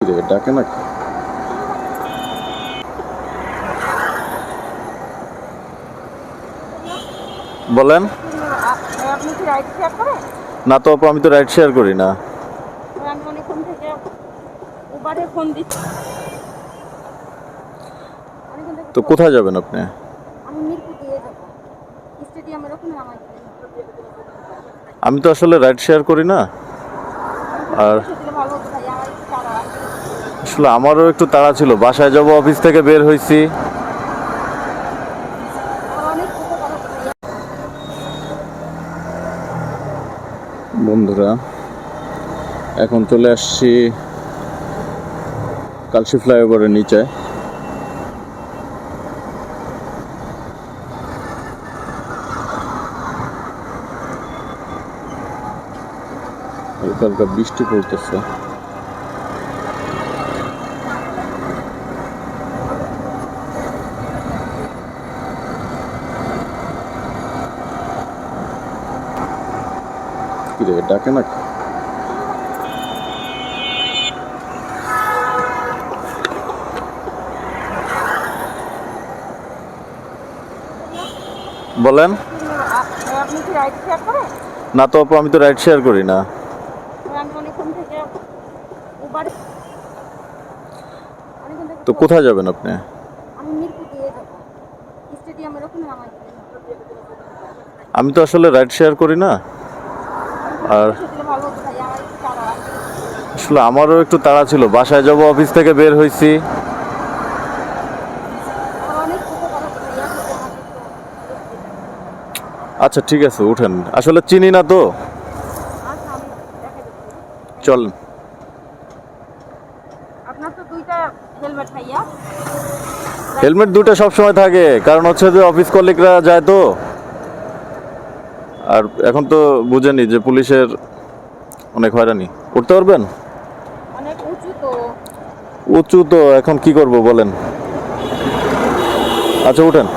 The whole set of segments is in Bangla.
ডাকে না বলেন। আপনি কি রাইড শেয়ার করেন? না তো আপু, আমি তো রাইড শেয়ার করি না। আমি অনেকক্ষণ থেকে উবারে ফোন দিচ্ছি। অনেকক্ষণ থেকে তো কোথায় যাবেন আপনি? আমি মিরপুর দিয়ে যাবো, স্টেডিয়ামের ওখানে নামাই দিলেন। আমি তো আসলে রাইড শেয়ার করি না। আর দিলে ভালো হতো ভাই, আমার একটু তাড়া আছে। আসলে আমারও একটু তাড়া ছিল, বাসায় যাব, অফিস থেকে বের হয়েছি। আমার অনেক উপকার হতো ভাইয়া। বন্ধুরা, এখন চলে আসছি কালশি ফ্লাইওভারের নিচে। হালকা হালকা বৃষ্টি পড়তেছে। কি রে, ডাকে না বলেন। আপনি কি রাইড শেয়ার করেন? না তো আপু, আমি তো রাইড শেয়ার করি না। আমি অনেকক্ষণ থেকে উবারে তো কোথায় যাবেন আপনি? আমি মিরপুর দিয়ে যাবো, স্টেডিয়ামের ওখানে নামাই দিলেন। আমি তো আসলে রাইড শেয়ার করি না। আর দিলে ভালো হতো ভাই, আমার একটু তাড়া আছে। আসলে আমারও একটু তাড়া ছিল, বাসায় যাব, অফিস থেকে বের হয়েছি। আমার অনেক উপকার হতো ভাইয়া, যদি আমাকে একটু আচ্ছা ঠিক আছে, উঠেন। আসলে চিনি না তো। আচ্ছা আমি দেখা দিচ্ছি। চলেন। আপনার তো দুইটা হেলমেট ভাইয়া। হেলমেট দুটো সবসময় থাকে, কারণ হচ্ছে যে অফিস কলিগরা যায় তো। আর এখন তো বুঝেনি যে পুলিশের অনেক হয়রানি। উঠতে পারবেন? অনেক উঁচু তো। উঁচু তো, এখন কি করব বলেন। আচ্ছা উঠেন।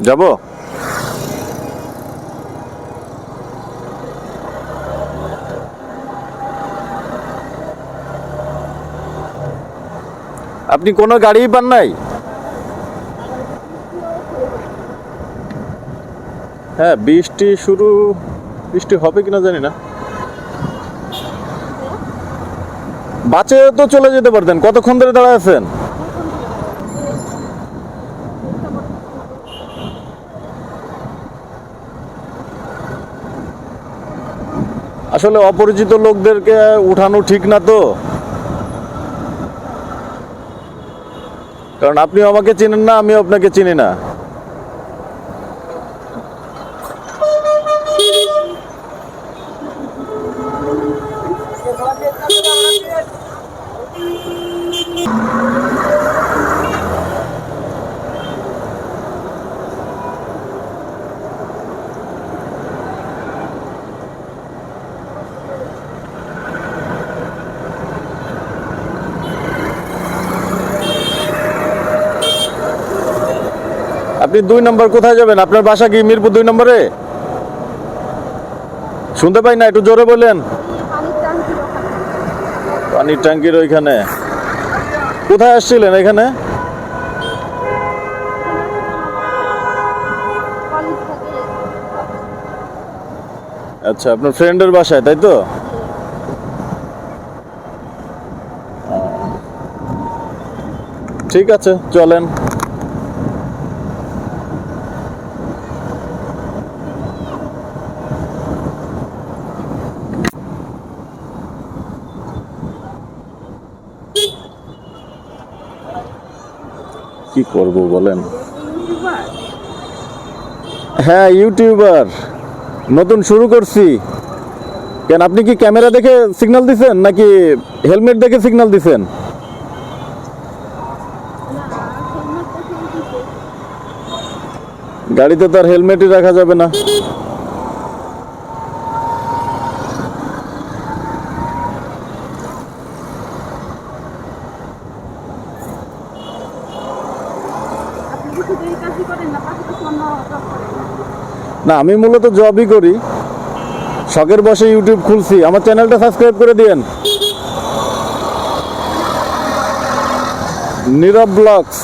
যাব? আপনি কোনো গাড়িই পান নাই? হ্যাঁ, বৃষ্টি হবে কিনা জানি না। বাসে তো চলে যেতে পারতেন, কতক্ষণ ধরে দাঁড়ায় আছেন? আসলে অপরিচিত লোকদেরকে উঠানো ঠিক না তো। কারণ আপনিও আমাকে চিনেন না, আমিও আপনাকে চিনি না। আপনি 2 নম্বর কোথায় যাবেন? আপনার বাসা কি মিরপুর 2 নম্বরে? শুনতে পাই না, একটু জোরে বলেন। পানির ট্যাঙ্কির ওইখানে। কোথায় আসছিলেন এখানে? আচ্ছা, আপনার ফ্রেন্ডের বাসায়, তাই তো? ঠিক আছে, চলেন। কি করব বলেন। হ্যাঁ, ইউটিউবার নতুন শুরু করছি। কেন, আপনি কি ক্যামেরা দেখে সিগন্যাল দিছেন নাকি হেলমেট দেখে সিগন্যাল দিছেন? গাড়িতে তো আর হেলমেটই রাখা যাবে না। আপনি শুধু এই কাজই করেন না, পাশাপাশি অন্য জব করেন? না, আমি মূলত জবই করি, শখের বসে ইউটিউব খুলছি। আমার চ্যানেলটা সাবস্ক্রাইব করে দিয়েন, নীরব ব্লগস।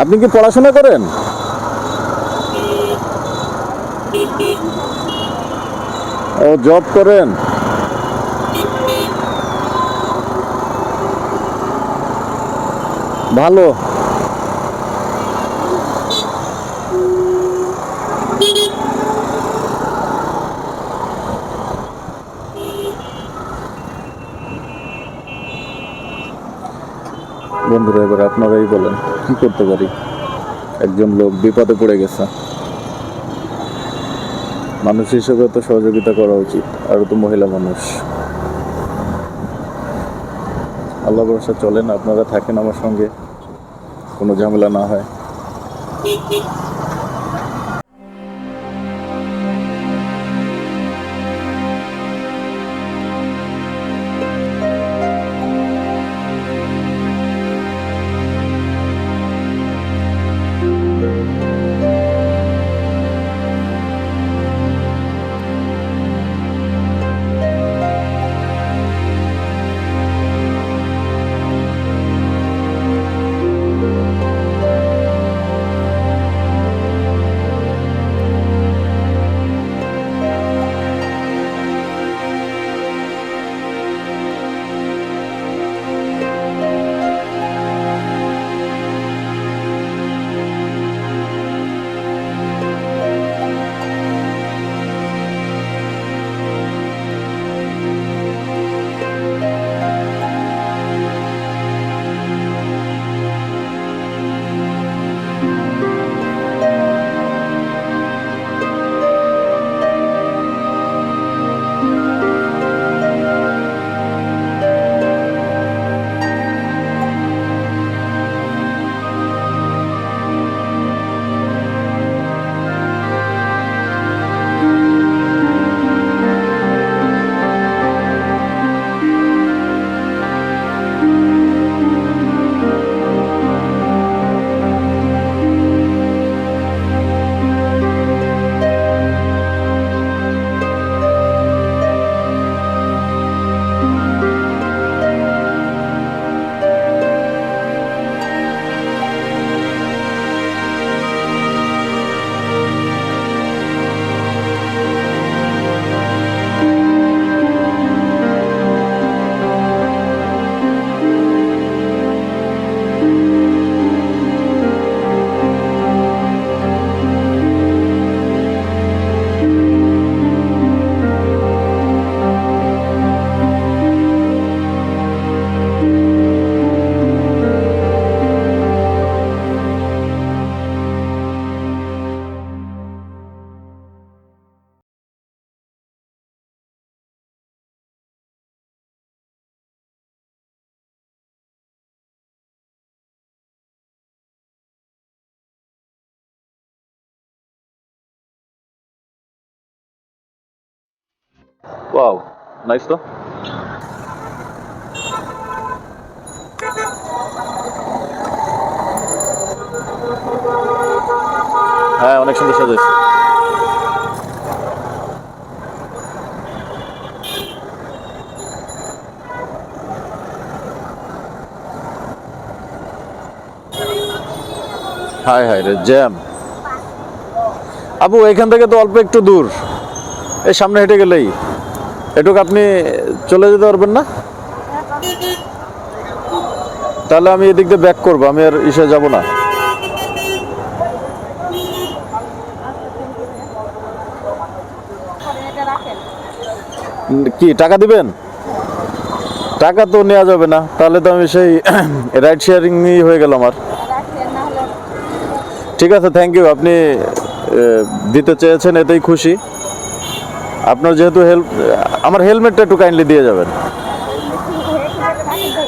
আপনি কি পড়াশোনা করেন? ও, জব করেন। ভালো। বন্ধুরা, এবার আপনারাই বলেন কি করতে পারি। একজন লোক বিপদে পড়ে গেছে, মানুষ হিসেবে তো সহযোগিতা করা উচিত, আর তো মহিলা মানুষ। আল্লাহ ভরসা চলেন, আপনারা থাকেন আমার সঙ্গে, কোনো ঝামেলা না হয়। ওয়াও, নাইস তো। হ্যাঁ, অনেক সুন্দর সাজাইছে। হাই হাই রে, জ্যাম। আপু, এখান থেকে তো অল্প একটু দূর, এই সামনে হেঁটে গেলেই। এটুকু আপনি চলে যেতে পারবেন না? তাহলে আমি এদিক দিয়ে ব্যাক করবো, আমি আর ইসে যাব না। কি টাকা দিবেন? টাকা তো নেওয়া যাবে না, তাহলে তো আমি সেই রাইড শেয়ারিং হয়ে গেল আমার। ঠিক আছে, থ্যাংক ইউ। আপনি দিতে চেয়েছেন, এতেই খুশি। আপনার যেহেতু আমার হেলমেটটা একটু কাইন্ডলি দিয়ে যাবেন।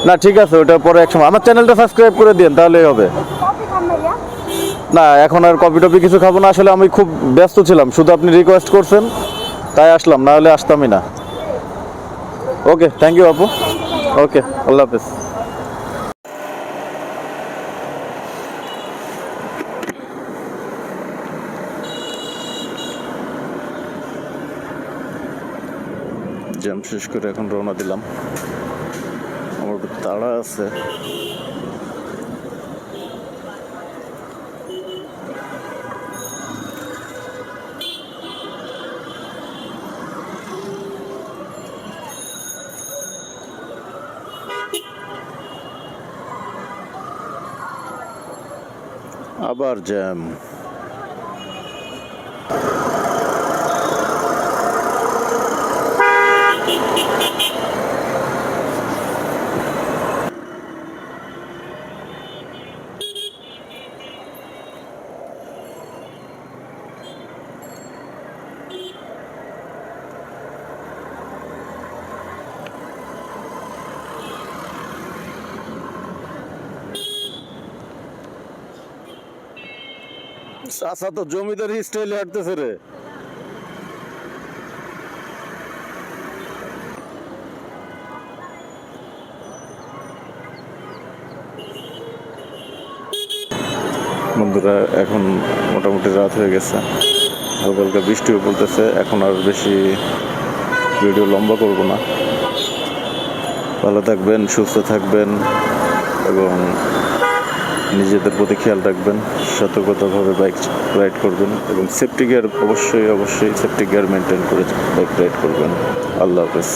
না ঠিক আছে, ওটা পরে এক সময়। আমার চ্যানেলটা সাবস্ক্রাইব করে দিন, তাহলেই হবে। না এখন আর কফি টফি কিছু খাবো না, আসলে আমি খুব ব্যস্ত ছিলাম, শুধু আপনি রিকোয়েস্ট করছেন তাই আসলাম, না হলে আসতামই না। ওকে, থ্যাংক ইউ আপু। ওকে, আল্লাহ হাফেজ। জ্যাম শেষ করে এখন রওনা দিলাম, আমার একটু তাড়া আছে। আবার জ্যাম। চাচা তো জমিদারি স্টাইলে হাঁটতেছে রে। বন্ধুরা এখন মোটামুটি রাত হয়ে গেছে, হালকা হালকা বৃষ্টিও পড়তেছে, এখন আর বেশি ভিডিও লম্বা করব না। ভালো থাকবেন, সুস্থ থাকবেন এবং নিজেদের প্রতি খেয়াল রাখবেন, সতর্কতাভাবে বাইক রাইড করবেন এবং সেফটি গিয়ার অবশ্যই সেফটি গিয়ার মেনটেন করে বাইক রাইড করবেন। আল্লাহ হাফেজ।